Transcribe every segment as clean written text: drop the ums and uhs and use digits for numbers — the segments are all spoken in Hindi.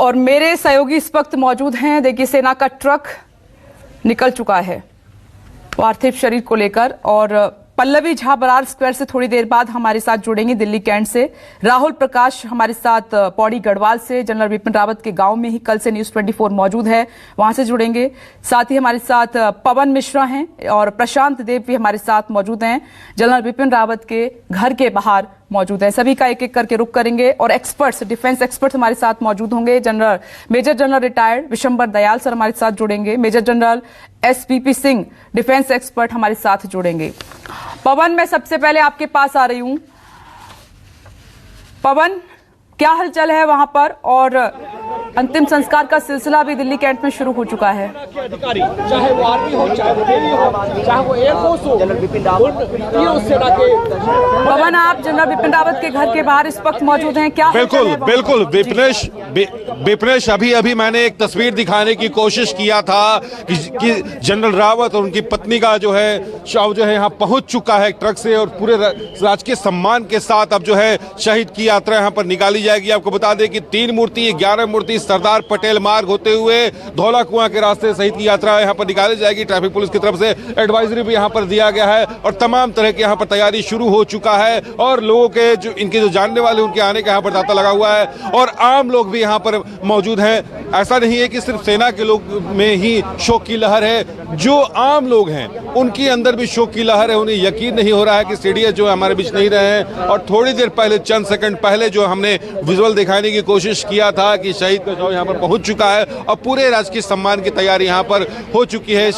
और मेरे सहयोगी इस वक्त मौजूद हैं। देखिए, सेना का ट्रक निकल चुका है पार्थिव शरीर को लेकर, और पल्लवी झा बरार स्क्वायर से थोड़ी देर बाद हमारे साथ जुड़ेंगे दिल्ली कैंट से। राहुल प्रकाश हमारे साथ पौड़ी गढ़वाल से, जनरल बिपिन रावत के गांव में ही कल से न्यूज 24 मौजूद है, वहां से जुड़ेंगे। साथ ही हमारे साथ पवन मिश्रा हैं और प्रशांत देव भी हमारे साथ मौजूद हैं, जनरल बिपिन रावत के घर के बाहर मौजूद है। सभी का एक एक करके रुख करेंगे और एक्सपर्ट्स, डिफेंस एक्सपर्ट्स हमारे साथ मौजूद होंगे। Major general retired Vishambar Dayal sir हमारे साथ जुड़ेंगे। Major general SPP Singh defence expert हमारे साथ जुड़ेंगे। पवन, मैं सबसे पहले आपके पास आ रही हूं। पवन, क्या हलचल है वहां पर, और अंतिम संस्कार का सिलसिला भी दिल्ली कैंट में शुरू हो चुका है। अधिकारी, चाहे वो आर्मी हो, चाहे वो नेवी हो, चाहे वो एयरफोर्स हो, सेना के। पवन, आप जनरल बिपिन रावत के घर के बाहर इस वक्त मौजूद हैं, क्या? बिल्कुल विपनेश, अभी मैंने एक तस्वीर दिखाने की कोशिश किया था कि जनरल रावत और उनकी पत्नी का जो है शव जो है यहाँ पहुंच चुका है ट्रक से, और पूरे राजकीय सम्मान के साथ अब जो है शहीद की यात्रा यहाँ पर निकाली जाएगी। आपको बता दें कि 3 मूर्ति 11 मूर्ति सरदार पटेल मार्ग होते हुए धौला कुआं के रास्ते शहीद की यात्रा यहाँ पर निकाली जाएगी। ट्रैफिक पुलिस की तरफ से एडवाइजरी भी यहाँ पर दिया गया है और तमाम तरह की यहाँ पर तैयारी शुरू हो चुका है, और लोगों के जो इनके जो जानने वाले उनके आने का यहाँ पर तांता लगा हुआ है, और आम लोग भी यहाँ पर मौजूद हैं। ऐसा नहीं है कि सिर्फ सेना के लोग में ही शोक की लहर है, जो आम लोग हैं उनके अंदर भी शोक की लहर है। उन्हें यकीन नहीं हो रहा है कि सीडीएस जो हमारे बीच नहीं रहे हैं, और थोड़ी देर पहले, चंद सेकंड पहले जो हमने विजुअल दिखाने की कोशिश किया था कि शहीद का शव यहाँ पर पहुंच चुका है और पूरे राजकीय सम्मान की तैयारी यहाँ पर हो चुकी है।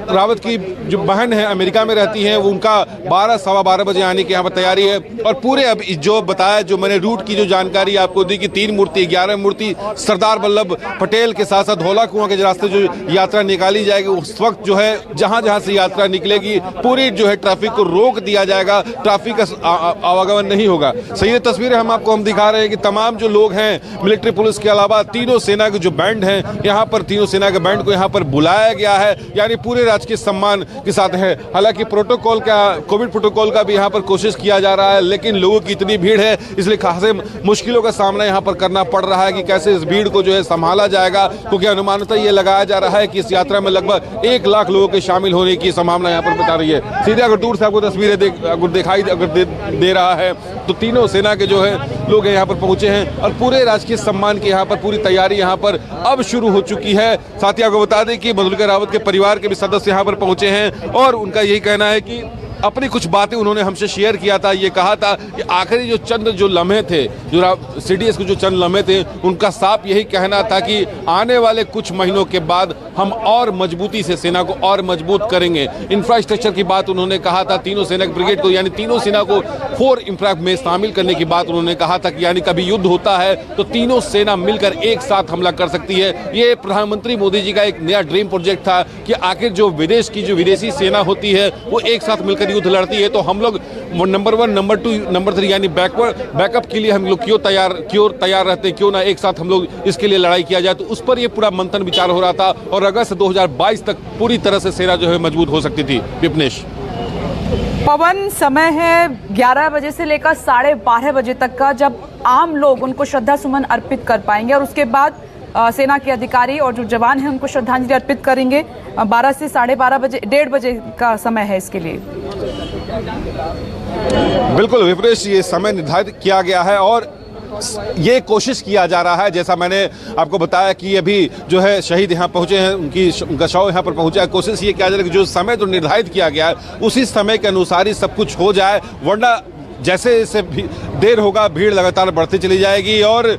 रावत की जो बहन है अमेरिका में रहती हैं, वो उनका 12 सवा 12 बजे आने की यहाँ पर तैयारी है, और पूरे अब जो बताया, जो मैंने रूट की जो जानकारी आपको दी कि 3 मूर्ति 11 मूर्ति सरदार वल्लभ पटेल के साथ साथ धौला कुआं के रास्ते जो यात्रा निकाली जाएगी, उस वक्त जो है जहां जहां से यात्रा निकलेगी पूरी जो है ट्रैफिक को रोक दिया जाएगा, ट्रैफिक का आवागमन नहीं होगा। सही है, तस्वीरें हम दिखा रहे हैं कि तमाम जो लोग हैं, मिलिट्री पुलिस के अलावा तीनों सेना के जो बैंड हैं, यहाँ पर तीनों सेना के बैंड को यहाँ पर बुलाया गया है, यानी पूरे राजकीय सम्मान के साथ है। हालांकि प्रोटोकॉल का, कोविड प्रोटोकॉल का भी यहाँ पर कोशिश किया जा रहा है, लेकिन लोगों की इतनी भीड़ है, इसलिए खासे मुश्किलों का सामना यहाँ पर करना पड़ रहा है कि कैसे इस भीड़ को जो है संभाला जाएगा, क्योंकि अनुमानतः ये लगाया जा रहा है कि इस यात्रा में लगभग 1 लाख लोगों के शामिल होने की संभावना यहाँ पर बता रही है। सीधे अगर दूर से आपको तस्वीरें दिखाई दे रहा है तो तीनों सेना के जो है लोग यहाँ पर पहुंचे हैं, और पूरे राजकीय सम्मान की यहाँ पर पूरी तैयारी यहाँ पर अब शुरू हो चुकी है। साथ ही आपको बता दें कि मधुलिका रावत के परिवार के भी सदस्य यहाँ पर पहुंचे हैं, और उनका यही कहना है कि अपनी कुछ बातें उन्होंने हमसे शेयर किया था। ये कहा था कि आखिरी जो चंद जो लम्हे थे, जो सीडीएस के जो चंद लम्हे थे, उनका साफ यही कहना था कि आने वाले कुछ महीनों के बाद हम और मजबूती से सेना को और मजबूत करेंगे। इंफ्रास्ट्रक्चर की बात उन्होंने कहा था, तीनों सेना की ब्रिगेड को, यानी तीनों सेना को 4 इंफ्रा में शामिल करने की बात उन्होंने कहा था कि यानी कभी युद्ध होता है तो तीनों सेना मिलकर एक साथ हमला कर सकती है। ये प्रधानमंत्री मोदी जी का एक नया ड्रीम प्रोजेक्ट था कि आखिर जो विदेशी सेना होती है वो एक साथ मिलकर युद्ध लड़ती है, तो हम लोग नंबर 1, नंबर 2, नंबर 3 यानी बैकअप के लिए हम लोग क्यों तैयार रहते हैं, क्यों ना एक साथ हम लोग इसके लिए लड़ाई किया जाए। तो उस पर ये पूरा मंथन विचार हो रहा था, और अगस्त 2022 तक पूरी तरह से सेना जो है मजबूत हो सकती थी। विपनेश, पवन, समय है 11 बजे से लेकर 12:30 बजे तक का, जब आम लोग उनको श्रद्धा सुमन अर्पित कर पाएंगे, और उसके बाद सेना के अधिकारी और जो जवान हैं उनको श्रद्धांजलि अर्पित करेंगे। 12 से 12:30 बजे, 1:30 बजे का समय है इसके लिए। बिल्कुल विपनेश, ये समय निर्धारित किया गया है, और ये कोशिश किया जा रहा है, जैसा मैंने आपको बताया कि अभी जो है शहीद यहाँ पहुंचे हैं, उनका शव यहाँ पर पहुंचा है। कोशिश ये किया जा रहा है कि जो समय जो निर्धारित किया गया है उसी समय के अनुसार ही सब कुछ हो जाए, वरना जैसे जैसे देर होगा भीड़ लगातार बढ़ती चली जाएगी। और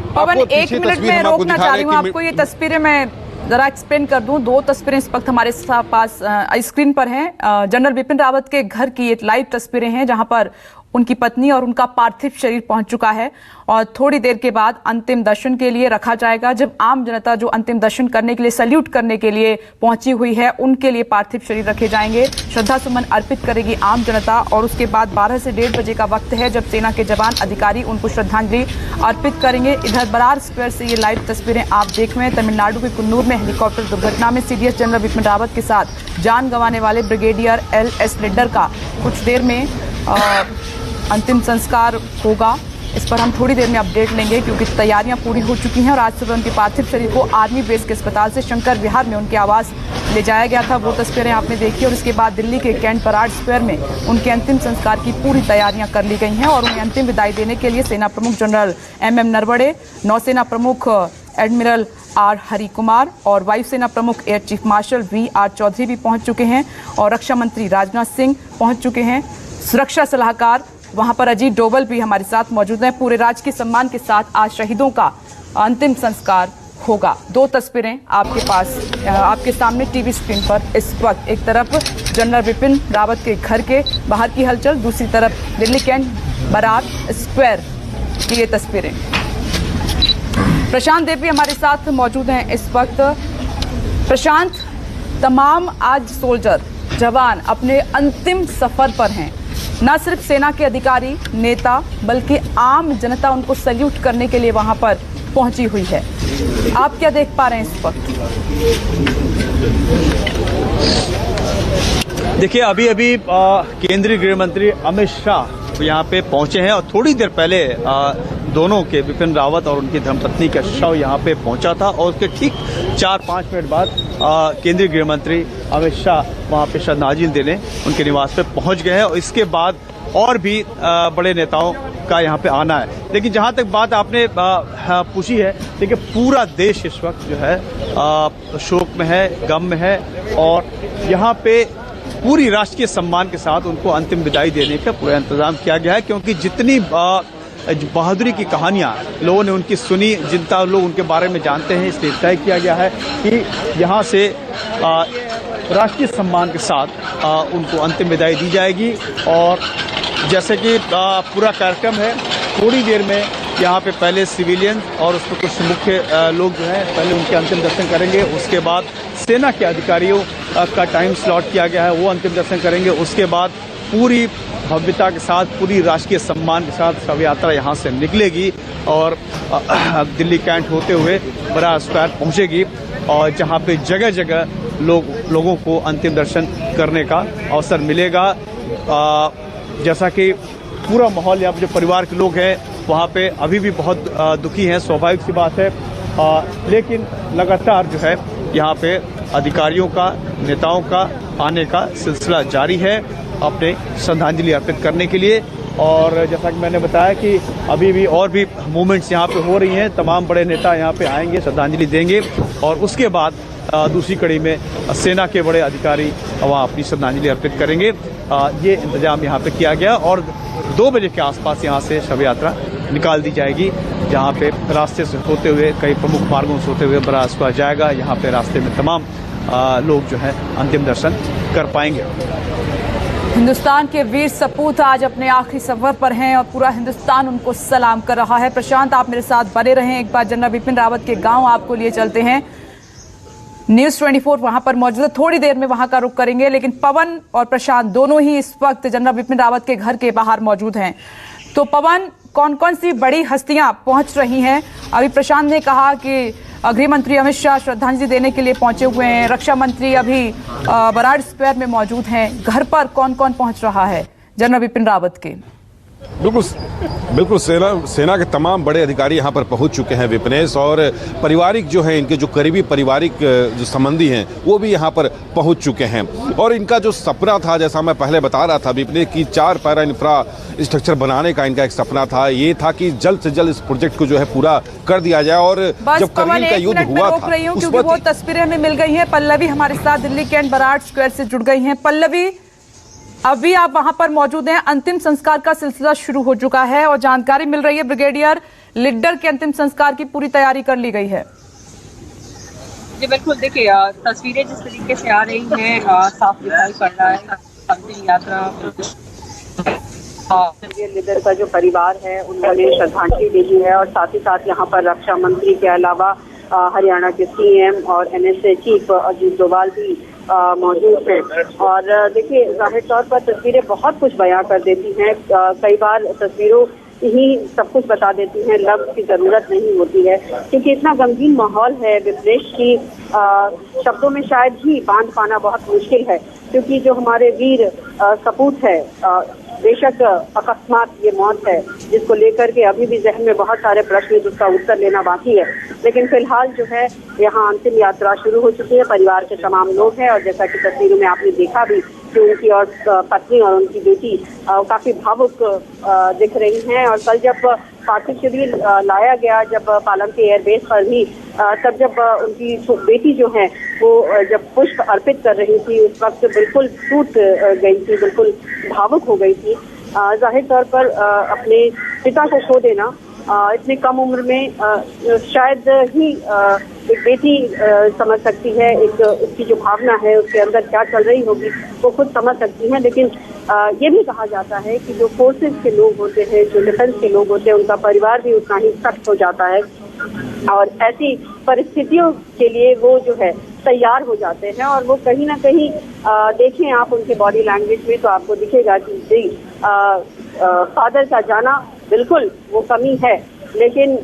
पवन, 1 मिनट में रोकना चाह रही हूँ आपको, ये तस्वीरें मैं जरा एक्सप्लेन कर दूं। 2 तस्वीरें इस वक्त हमारे पास स्क्रीन पर हैं। जनरल बिपिन रावत के घर की ये लाइव तस्वीरें हैं, जहां पर उनकी पत्नी और उनका पार्थिव शरीर पहुंच चुका है, और थोड़ी देर के बाद अंतिम दर्शन के लिए रखा जाएगा। जब आम जनता जो अंतिम दर्शन करने के लिए, सैल्यूट करने के लिए पहुंची हुई है, उनके लिए पार्थिव शरीर रखे जाएंगे, श्रद्धा सुमन अर्पित करेगी आम जनता, और उसके बाद 12 से 1:30 बजे का वक्त है जब सेना के जवान अधिकारी उनको श्रद्धांजलि अर्पित करेंगे। इधर बरार स्क्वायर से ये लाइव तस्वीरें आप देख रहे हैं। तमिलनाडु के कुन्नूर में हेलीकॉप्टर दुर्घटना में सीडीएस जनरल बिपिन रावत के साथ जान गंवाने वाले ब्रिगेडियर LS लिड्डर का कुछ देर में अंतिम संस्कार होगा, इस पर हम थोड़ी देर में अपडेट लेंगे, क्योंकि तैयारियां पूरी हो चुकी हैं और आज सुबह उनके पार्थिव शरीर को आर्मी बेस के अस्पताल से शंकर विहार में उनके आवास ले जाया गया था। वो तस्वीरें आपने देखी और इसके बाद दिल्ली के कैंट पराड स्क्वायर में उनके अंतिम संस्कार की पूरी तैयारियां कर ली गई हैं और उन्हें अंतिम विदाई देने के लिए सेना प्रमुख जनरल MM नरवणे, नौसेना प्रमुख एडमिरल R हरि कुमार और वायुसेना प्रमुख air chief marshal VR Chaudhari भी पहुंच चुके हैं और रक्षा मंत्री राजनाथ सिंह पहुंच चुके हैं। सुरक्षा सलाहकार वहां पर अजीत डोवल भी हमारे साथ मौजूद हैं। पूरे राजकीय सम्मान के साथ आज शहीदों का अंतिम संस्कार होगा। दो तस्वीरें आपके पास आपके सामने टीवी स्क्रीन पर इस वक्त, एक तरफ जनरल बिपिन रावत के घर के बाहर की हलचल, दूसरी तरफ दिल्ली कैंट बराड स्क्वायर की ये तस्वीरें। प्रशांत देवी हमारे साथ मौजूद हैं इस वक्त। प्रशांत, तमाम आज सोल्जर जवान अपने अंतिम सफर पर हैं। न सिर्फ सेना के अधिकारी नेता बल्कि आम जनता उनको सैल्यूट करने के लिए वहां पर पहुंची हुई है। आप क्या देख पा रहे हैं इस वक्त? देखिए, अभी केंद्रीय गृह मंत्री अमित शाह यहाँ पे पहुंचे हैं और थोड़ी देर पहले दोनों के बिपिन रावत और उनकी धर्मपत्नी का शव यहाँ पे पहुंचा था और उसके ठीक 4-5 मिनट बाद केंद्रीय गृह मंत्री अमित शाह वहाँ पे श्रद्धांजलि देने उनके निवास पे पहुंच गए हैं और इसके बाद और भी बड़े नेताओं का यहाँ पे आना है। लेकिन जहाँ तक बात आपने पूछी है, देखिए पूरा देश इस वक्त जो है शोक में है, गम में है और यहाँ पे पूरी राष्ट्रीय सम्मान के साथ उनको अंतिम विदाई देने का पूरा इंतजाम किया गया है, क्योंकि जितनी बहादुरी की कहानियां लोगों ने उनकी सुनी, जितना लोग उनके बारे में जानते हैं, इसलिए तय किया गया है कि यहाँ से राष्ट्रीय सम्मान के साथ उनको अंतिम विदाई दी जाएगी। और जैसे कि पूरा कार्यक्रम है, थोड़ी देर में यहाँ पे पहले सिविलियन और उसमें कुछ मुख्य लोग जो हैं पहले उनके अंतिम दर्शन करेंगे। उसके बाद सेना के अधिकारियों का टाइम स्लॉट किया गया है, वो अंतिम दर्शन करेंगे। उसके बाद पूरी भव्यता के साथ, पूरी राष्ट्रीय सम्मान के साथ शव यात्रा यहाँ से निकलेगी और दिल्ली कैंट होते हुए बराड स्क्वायर पहुँचेगी और जहाँ पे जगह जगह लोगों को अंतिम दर्शन करने का अवसर मिलेगा। जैसा कि पूरा माहौल यहाँ पे जो परिवार के लोग हैं वहाँ पे अभी भी बहुत दुखी हैं, स्वाभाविक सी बात है, लेकिन लगातार जो है यहाँ पे अधिकारियों का, नेताओं का आने का सिलसिला जारी है अपने श्रद्धांजलि अर्पित करने के लिए। और जैसा कि मैंने बताया कि अभी भी और भी मूवमेंट्स यहाँ पे हो रही हैं, तमाम बड़े नेता यहाँ पे आएंगे, श्रद्धांजलि देंगे और उसके बाद दूसरी कड़ी में सेना के बड़े अधिकारी वहाँ अपनी श्रद्धांजलि अर्पित करेंगे। ये इंतजाम यहाँ पे किया गया और 2 बजे के आसपास यहाँ से शव यात्रा निकाल दी जाएगी, जहाँ पे रास्ते से होते हुए कई प्रमुख मार्गों से होते हुए बराड स्क्वायर जाएगा। यहाँ पे रास्ते में तमाम लोग जो है अंतिम दर्शन कर पाएंगे। हिंदुस्तान के वीर सपूत आज अपने आखिरी सफर पर हैं और पूरा हिंदुस्तान उनको सलाम कर रहा है। प्रशांत, आप मेरे साथ बने रहें। एक बार जनरल बिपिन रावत के गांव आपको लिए चलते हैं। न्यूज़ 24 वहां पर मौजूद है, थोड़ी देर में वहां का रुख करेंगे, लेकिन पवन और प्रशांत दोनों ही इस वक्त जनरल बिपिन रावत के घर के बाहर मौजूद हैं। तो पवन, कौन कौन सी बड़ी हस्तियां पहुंच रही हैं? अभी प्रशांत ने कहा कि गृह मंत्री अमित शाह श्रद्धांजलि देने के लिए पहुंचे हुए हैं, रक्षा मंत्री अभी बराड स्क्वायर में मौजूद हैं। घर पर कौन कौन पहुंच रहा है जनरल बिपिन रावत के? बिल्कुल सेना के तमाम बड़े अधिकारी यहाँ पर पहुँच चुके हैं विपिनेश, और पारिवारिक जो है इनके जो करीबी पारिवारिक जो संबंधी हैं वो भी यहाँ पर पहुँच चुके हैं। और इनका जो सपना था, जैसा मैं पहले बता रहा था विपिनेश, कि 4 पैरा इंफ्रास्ट्रक्चर बनाने का इनका एक सपना था। ये था कि जल्द से जल्द इस प्रोजेक्ट को जो है पूरा कर दिया जाए। और जब करगिल का युद्ध हुआ था, क्योंकि वो तस्वीरें हमें मिल गई हैं। पल्लवी हमारे साथ दिल्ली कैंट बराड स्क्वायर से जुड़ गई हैं। पल्लवी, अभी आप वहां पर मौजूद हैं, अंतिम संस्कार का सिलसिला शुरू हो चुका है और जानकारी मिल रही है ब्रिगेडियर लिड्डर के अंतिम संस्कार की पूरी तैयारी कर ली गई है। जी बिल्कुल, देखिए तस्वीरें जिस तरीके से आ रही हैं साफ दिखाई पड़ रहा है अंतिम यात्रा। लिड्डर का जो परिवार है उनका लिए श्रद्धांजलि देनी है और साथ ही साथ यहाँ पर रक्षा मंत्री के अलावा हरियाणा के CM और NSA चीफ अजीत डोभाल भी मौजूद है। और देखिए, जाहिर तौर पर तस्वीरें बहुत कुछ बयां कर देती हैं। कई बार तस्वीरों ही सब कुछ बता देती हैं, लफ्ज़ की जरूरत नहीं होती है, क्योंकि इतना गमगीन माहौल है विपनेश की शब्दों में शायद ही बांध पाना बहुत मुश्किल है। क्योंकि जो हमारे वीर सपूत है बेशक अकस्मात ये मौत है जिसको लेकर के अभी भी जहन में बहुत सारे प्रश्न जिसका उत्तर लेना बाकी है, लेकिन फिलहाल जो है यहाँ अंतिम यात्रा शुरू हो चुकी है। परिवार के तमाम लोग हैं और जैसा कि तस्वीरों में आपने देखा भी कि उनकी और पत्नी और उनकी बेटी काफी भावुक दिख रही हैं। और कल जब पार्थिव शरीर लाया गया जब पालम के एयरबेस पर भी, तब जब उनकी बेटी जो है वो जब पुष्प अर्पित कर रही थी उस वक्त बिल्कुल टूट गई थी, बिल्कुल भावुक हो गई थी। जाहिर तौर पर अपने पिता को खो देना इतनी कम उम्र में शायद ही एक बेटी समझ सकती है, एक उसकी जो भावना है उसके अंदर क्या चल रही होगी वो खुद समझ सकती है। लेकिन ये भी कहा जाता है कि जो फोर्सेस के लोग होते हैं, जो डिफेंस के लोग होते हैं, उनका परिवार भी उतना ही सख्त हो जाता है और ऐसी परिस्थितियों के लिए वो जो है तैयार हो जाते हैं। और वो कहीं ना कहीं देखें आप उनके बॉडी लैंग्वेज में तो आपको दिखेगा कि जी फादर का जाना बिल्कुल वो कमी है, लेकिन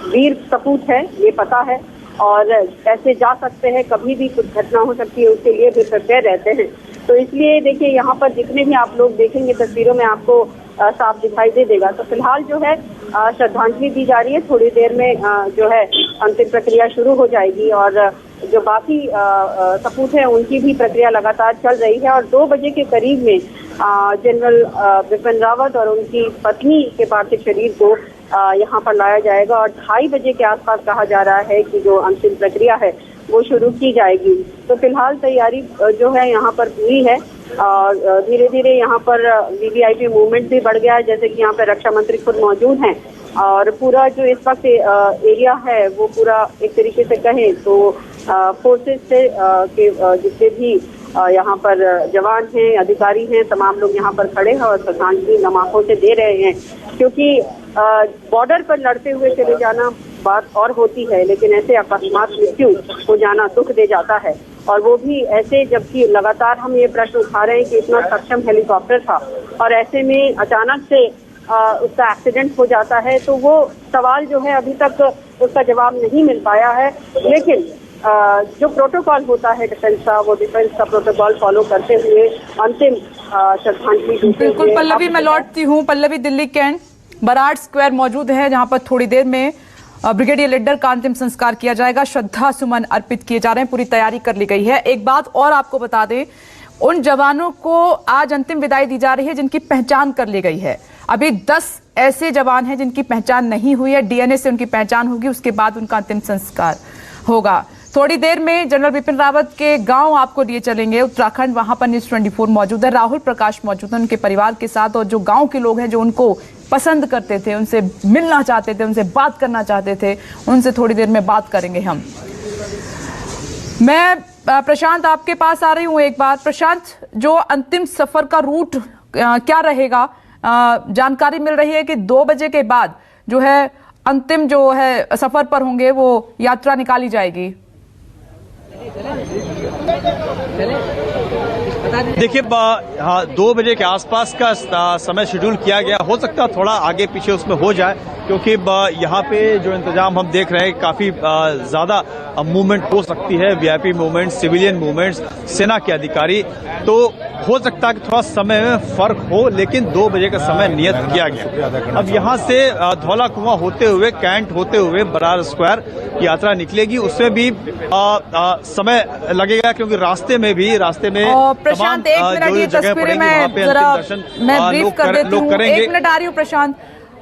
वीर सपूत है ये पता है और ऐसे जा सकते हैं, कभी भी कुछ घटना हो सकती है उसके लिए भी प्रिपेयर रहते हैं। तो इसलिए देखिए यहाँ पर जितने भी आप लोग देखेंगे तस्वीरों में आपको साफ दिखाई दे देगा। तो फिलहाल जो है श्रद्धांजलि दी जा रही है, थोड़ी देर में जो है अंतिम प्रक्रिया शुरू हो जाएगी और जो बाकी सपूत हैं उनकी भी प्रक्रिया लगातार चल रही है। और 2 बजे के करीब में जनरल बिपिन रावत और उनकी पत्नी के पार्थिव शरीर को यहाँ पर लाया जाएगा और 2:30 बजे के आसपास कहा जा रहा है कि जो अंतिम प्रक्रिया है वो शुरू की जाएगी। तो फिलहाल तैयारी जो है यहाँ पर पूरी है और धीरे धीरे यहाँ पर वीवीआईपी मूवमेंट भी बढ़ गया है, जैसे कि यहाँ पर रक्षा मंत्री खुद मौजूद हैं और पूरा जो इस वक्त एरिया है वो पूरा एक तरीके से कहें तो फोर्सेस से के जितने भी यहाँ पर जवान हैं, अधिकारी हैं, तमाम लोग यहाँ पर खड़े हैं और श्रद्धांजलि नमाज़ों से दे रहे हैं। क्योंकि बॉर्डर पर लड़ते हुए चले जाना बात और होती है, लेकिन ऐसे अकस्मात मृत्यु हो जाना दुख दे जाता है। और वो भी ऐसे, जबकि लगातार हम ये प्रश्न उठा रहे हैं कि इतना सक्षम हेलीकॉप्टर था और ऐसे में अचानक से उसका एक्सीडेंट हो जाता है, तो वो सवाल जो है अभी तक उसका जवाब नहीं मिल पाया है। लेकिन जो प्रोटोकॉल होता है डिफेंस का, वो डिफेंस का प्रोटोकॉल फॉलो करते हुए अंतिम श्रद्धांजलि। बिल्कुल पल्लवी, मैं लौटती हूँ। पल्लवी, दिल्ली कैंट बराड़ स्क्वायर मौजूद है जहां पर थोड़ी देर में ब्रिगेडियर लीडर का अंतिम संस्कार किया जाएगा, श्रद्धा सुमन अर्पित किए जा रहे हैं, पूरी तैयारी कर ली गई है। एक बात और आपको बता दें, उन जवानों को आज अंतिम विदाई दी जा रही है जिनकी पहचान कर ली गई है। अभी 10 ऐसे जवान हैं जिनकी पहचान नहीं हुई है, डीएनए से उनकी पहचान होगी, उसके बाद उनका अंतिम संस्कार होगा। थोड़ी देर में जनरल बिपिन रावत के गांव आपको लिए चलेंगे उत्तराखंड, वहां पर न्यूज़ 24 मौजूद है, राहुल प्रकाश मौजूद है उनके परिवार के साथ और जो गांव के लोग हैं जो उनको पसंद करते थे, उनसे मिलना चाहते थे, उनसे बात करना चाहते थे, उनसे थोड़ी देर में बात करेंगे हम। मैं प्रशांत आपके पास आ रही हूँ एक बार। प्रशांत, जो अंतिम सफर का रूट क्या रहेगा? जानकारी मिल रही है कि 2 बजे के बाद जो है अंतिम जो है सफर पर होंगे, वो यात्रा निकाली जाएगी। देखिए हाँ, 2 बजे के आसपास का समय शेड्यूल किया गया, हो सकता है थोड़ा आगे पीछे उसमें हो जाए क्योंकि यहाँ पे जो इंतजाम हम देख रहे हैं काफी ज्यादा मूवमेंट हो सकती है, वीआईपी मूवमेंट, सिविलियन मूवमेंट्स, सेना के अधिकारी, तो हो सकता है कि थोड़ा समय में फर्क हो, लेकिन 2 बजे का समय नियत किया गया। अब यहाँ से धौला कुआं होते हुए, कैंट होते हुए बराड़ स्क्वायर की यात्रा निकलेगी, उसमें भी समय लगेगा क्योंकि रास्ते में प्रशांत, एक मिनट, ये तस्वीरें मैं ब्रीफ कर देती हूँ। 1 मिनट आ रही हूँ प्रशांत।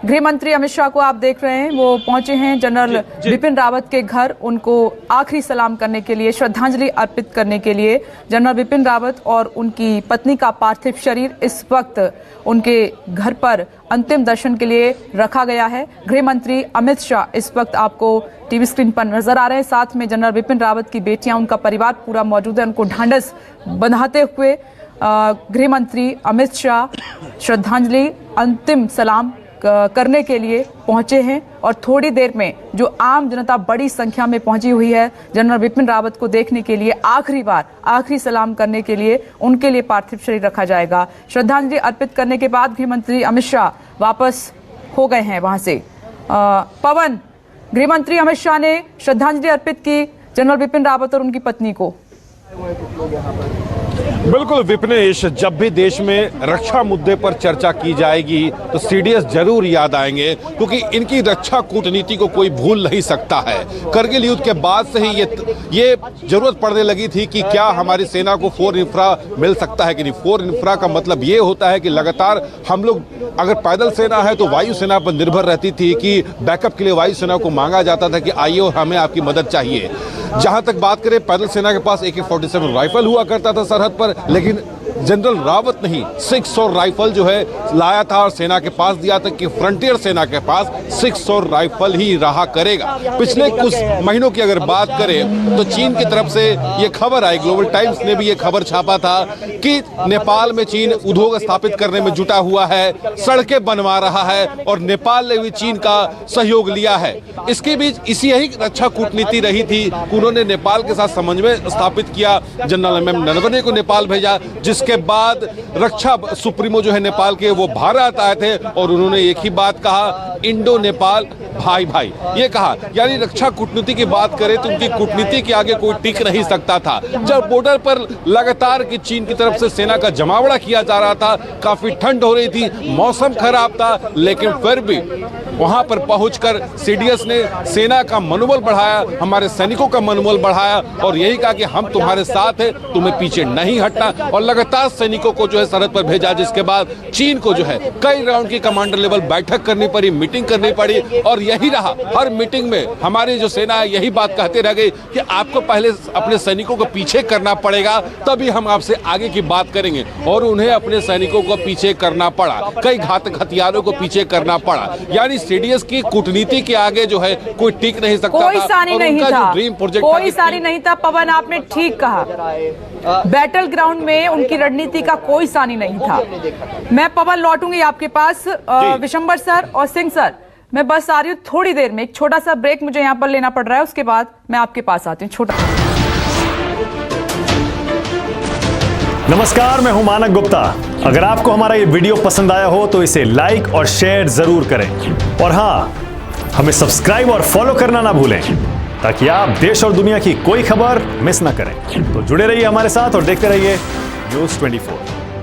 गृह मंत्री अमित शाह को आप देख रहे हैं, वो पहुंचे हैं जनरल बिपिन रावत के घर, उनको आखिरी सलाम करने के लिए, श्रद्धांजलि अर्पित करने के लिए। जनरल बिपिन रावत और उनकी पत्नी का पार्थिव शरीर इस वक्त उनके घर पर अंतिम दर्शन के लिए रखा गया है। गृह मंत्री अमित शाह इस वक्त आपको टीवी स्क्रीन पर नजर आ रहे हैं, साथ में जनरल बिपिन रावत की बेटियां, उनका परिवार पूरा मौजूद है। उनको ढांढस बंधाते हुए गृह मंत्री अमित शाह श्रद्धांजलि अंतिम सलाम करने के लिए पहुंचे हैं और थोड़ी देर में जो आम जनता बड़ी संख्या में पहुंची हुई है जनरल बिपिन रावत को देखने के लिए, आखिरी सलाम करने के लिए, उनके लिए पार्थिव शरीर रखा जाएगा। श्रद्धांजलि अर्पित करने के बाद गृह मंत्री अमित शाह वापस हो गए हैं वहां से। पवन, गृह मंत्री अमित शाह ने श्रद्धांजलि अर्पित की जनरल बिपिन रावत और उनकी पत्नी को। बिल्कुल विपनेश, जब भी देश में रक्षा मुद्दे पर चर्चा की जाएगी तो सीडीएस जरूर याद आएंगे, क्योंकि इनकी रक्षा कूटनीति को कोई भूल नहीं सकता है। करगिल युद्ध के बाद से ही ये जरूरत पड़ने लगी थी कि क्या हमारी सेना को फोर इंफ्रा मिल सकता है कि नहीं। फोर इंफ्रा का मतलब ये होता है कि लगातार हम लोग, अगर पैदल सेना है तो वायुसेना पर निर्भर रहती थी कि बैकअप के लिए वायुसेना को मांगा जाता था कि आइए और हमें आपकी मदद चाहिए। जहां तक बात करें, पैदल सेना के पास AK-47 राइफल हुआ करता था सरहद पर, लेकिन जनरल रावत नहीं 600 राइफल जो है लाया था और सेना के पास दिया था कि फ्रंटियर सेना के पास 600 राइफल ही रहा करेगा। पिछले कुछ महीनों की अगर बात करें तो चीन की तरफ से ये खबर आई, ग्लोबल टाइम्स ने भी ये खबर छापा था कि नेपाल में चीन उद्योग स्थापित करने में जुटा हुआ है, सड़कें बनवा रहा है और नेपाल ने भी चीन का सहयोग लिया है। इसके बीच इसी यही रक्षा कूटनीति रही थी, उन्होंने नेपाल के साथ समन्वय स्थापित किया, जनरल MM नरवणे को नेपाल भेजा, जिसके बाद रक्षा सुप्रीमो जो है नेपाल के वो भारत आए थे और उन्होंने एक ही बात कहा, इंडो नेपाल भाई भाई, ये कहा। यानी रक्षा कूटनीति की बात करें तो उनकी कूटनीति के आगे कोई टिक नहीं सकता था। जब बॉर्डर पर लगातार की चीन की तरफ से सेना का जमावड़ा किया जा रहा था, काफी ठंड हो रही थी, मौसम खराब था, लेकिन फिर भी वहां पर पहुंचकर सीडीएस ने सेना का मनोबल बढ़ाया, हमारे सैनिकों का मनोबल बढ़ाया और यही कहा कि हम तुम्हारे साथ हैं, तुम्हें पीछे नहीं हटना, और लगातार सैनिकों को जो है सरहद पर भेजा। जिसके बाद चीन को जो है कई राउंड की कमांडर लेवल बैठक करनी पड़ी, मीटिंग करनी पड़ी और यही रहा। हर मीटिंग में हमारी जो सेना है यही बात कहते रह गई कि आपको पहले अपने सैनिकों को पीछे करना पड़ेगा, तभी हम आपसे आगे की बात करेंगे। और उन्हें अपने सैनिकों को पीछे करना पड़ा, कई घातक हथियारों को पीछे करना पड़ा। यानी सीडीएस की कूटनीति के आगे जो है कोई टिक नहीं सकता, कोई सानी नहीं था, ड्रीम प्रोजेक्ट कोई सानी नहीं था। पवन, आपने ठीक कहा, बैटल ग्राउंड में उनकी रणनीति का कोई सानी नहीं था। मैं पवन लौटूंगी आपके पास, विशंबर सर और सिंह सर, मैं बस आ रही हूँ थोड़ी देर में, एक छोटा सा ब्रेक मुझे यहाँ पर लेना पड़ रहा है, उसके बाद मैं आपके पास आती हूँ। छोटा नमस्कार, मैं हूं मानक गुप्ता। अगर आपको हमारा ये वीडियो पसंद आया हो तो इसे लाइक और शेयर जरूर करें, और हाँ, हमें सब्सक्राइब और फॉलो करना ना भूलें ताकि आप देश और दुनिया की कोई खबर मिस ना करें। तो जुड़े रहिए हमारे साथ और देखते रहिए न्यूज़ 24।